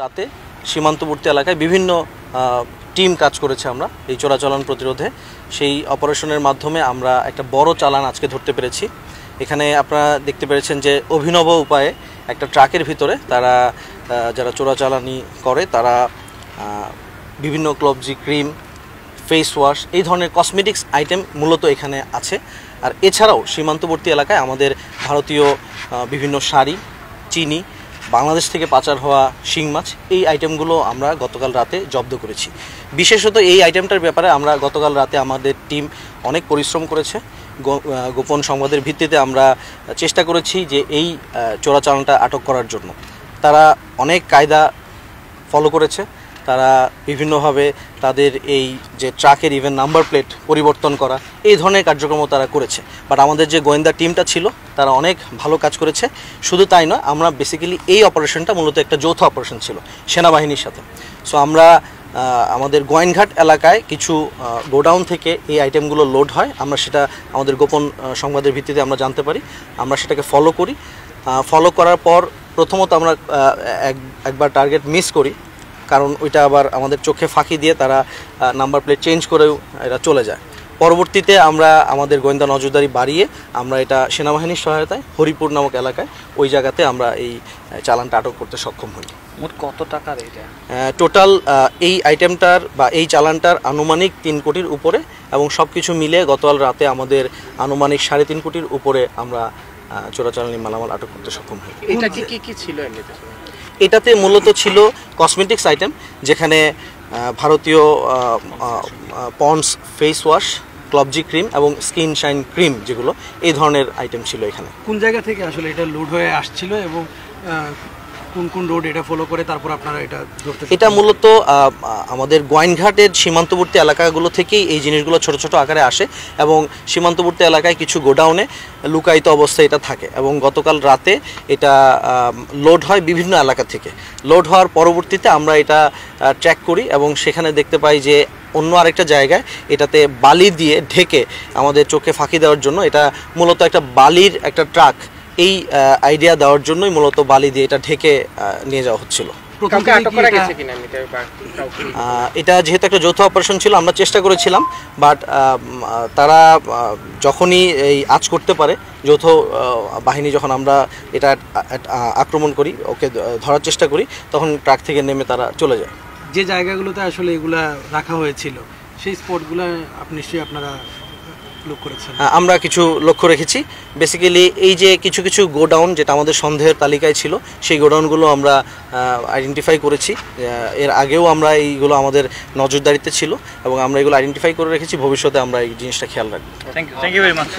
রাতে সীমান্তবর্তী এলাকায় বিভিন্ন টিম কাজ করেছে আমরা এই চোরাচালান প্রতিরোধে। সেই অপারেশনের মাধ্যমে আমরা একটা বড় চালান আজকে ধরতে পেরেছি। এখানে আপনারা দেখতে পেরেছেন যে অভিনব উপায়ে একটা ট্রাকের ভিতরে তারা যারা চোরাচালানি করে তারা বিভিন্ন ক্লবজি ক্রিম, ফেস ওয়াশ, এই ধরনের কসমেটিক্স আইটেম মূলত এখানে আছে। আর এছাড়াও সীমান্তবর্তী এলাকায় আমাদের ভারতীয় বিভিন্ন শাড়ি, চিনি, বাংলাদেশ থেকে পাচার হওয়া শিং মাছ, এই আইটেমগুলো আমরা গতকাল রাতে জব্দ করেছি। বিশেষত এই আইটেমটার ব্যাপারে আমরা গতকাল রাতে আমাদের টিম অনেক পরিশ্রম করেছে। গোপন সংবাদের ভিত্তিতে আমরা চেষ্টা করেছি যে এই চোরাচালানটা আটক করার জন্য। তারা অনেক কায়দা ফলো করেছে। তারা বিভিন্নভাবে তাদের এই যে ট্রাকের ইভেন নাম্বার প্লেট পরিবর্তন করা, এই ধরনের কার্যক্রমও তারা করেছে। বাট আমাদের যে গোয়েন্দা টিমটা ছিল তারা অনেক ভালো কাজ করেছে। শুধু তাই নয়, আমরা বেসিক্যালি এই অপারেশনটা মূলত একটা যৌথ অপারেশন ছিল সেনাবাহিনীর সাথে। সো আমরা আমাদের গোয়েনঘাট এলাকায় কিছু গোডাউন থেকে এই আইটেমগুলো লোড হয়। আমরা সেটা আমাদের গোপন সংবাদের ভিত্তিতে আমরা জানতে পারি। আমরা সেটাকে ফলো করি। ফলো করার পর প্রথমত আমরা একবার টার্গেট মিস করি, কারণ ওইটা আবার আমাদের চোখে ফাঁকি দিয়ে তারা নাম্বার প্লেট চেঞ্জ করেও এটা চলে যায়। পরবর্তীতে আমরা আমাদের গোয়েন্দা নজরদারি বাড়িয়ে আমরা এটা সেনাবাহিনীর সহায়তায় হরিপুর নামক এলাকায় ওই জায়গাতে আমরা এই চালানটা আটক করতে সক্ষম হই। মোট কত টাকার এটা? টোটাল এই আইটেমটার বা এই চালানটার আনুমানিক 3 কোটির উপরে, এবং সব কিছু মিলে গতকাল রাতে আমাদের আনুমানিক 3.5 কোটির উপরে আমরা চোরাচালানি মালামাল আটক করতে সক্ষম হই। এটা কি ছিল এমনিতে? এটাতে মূলত ছিল কসমেটিক্স আইটেম, যেখানে ভারতীয় পন্ডস ফেস ওয়াশ, ক্লবজি ক্রিম এবং স্কিন শাইন ক্রিম, যেগুলো এই ধরনের আইটেম ছিল এখানে। কোন জায়গা থেকে আসলে এটা লোড হয়ে আসছিল এবং কোন কোন রোড এটা ফলো করে তারপর আপনারা এটা ধরতে? এটা মূলত আমাদের গোয়াইনঘাটের সীমান্তবর্তী এলাকাগুলো থেকেই এই জিনিসগুলো ছোট ছোট আকারে আসে, এবং সীমান্তবর্তী এলাকায় কিছু গোডাউনে লুকায়িত অবস্থায় এটা থাকে। এবং গতকাল রাতে এটা লোড হয় বিভিন্ন এলাকা থেকে। লোড হওয়ার পরবর্তীতে আমরা এটা ট্র্যাক করি এবং সেখানে দেখতে পাই যে অন্য আরেকটা জায়গায় এটাতে বালি দিয়ে ঢেকে আমাদের চোখে ফাঁকি দেওয়ার জন্য, এটা মূলত একটা বালির একটা ট্রাক, এই আইডিয়া দেওয়ার জন্যই মূলত বালি দিয়ে এটা ঢেকে নিয়ে যাওয়া হচ্ছিল। এটা যেহেতু একটা যৌথ অপারেশন ছিল, আমরা চেষ্টা করেছিলাম, বাট তারা যখনই এই আজ করতে পারে যৌথ বাহিনী, যখন আমরা এটা আক্রমণ করি, ওকে ধরার চেষ্টা করি, তখন ট্রাক থেকে নেমে তারা চলে যায়। যে জায়গাগুলোতে আসলে এগুলা রাখা হয়েছিল সেই স্পটগুলো নিশ্চয়ই আপনারা আমরা কিছু লক্ষ্য রেখেছি। বেসিক্যালি এই যে কিছু কিছু গোডাউন যেটা আমাদের সন্দেহের তালিকায় ছিল, সেই গোডাউনগুলো আমরা আইডেন্টিফাই করেছি। এর আগেও আমরা এইগুলো আমাদের নজরদারিতে ছিল এবং আমরা এগুলো আইডেন্টিফাই করে রেখেছি। ভবিষ্যতে আমরা এই জিনিসটা খেয়াল রাখবো। Thank you very much.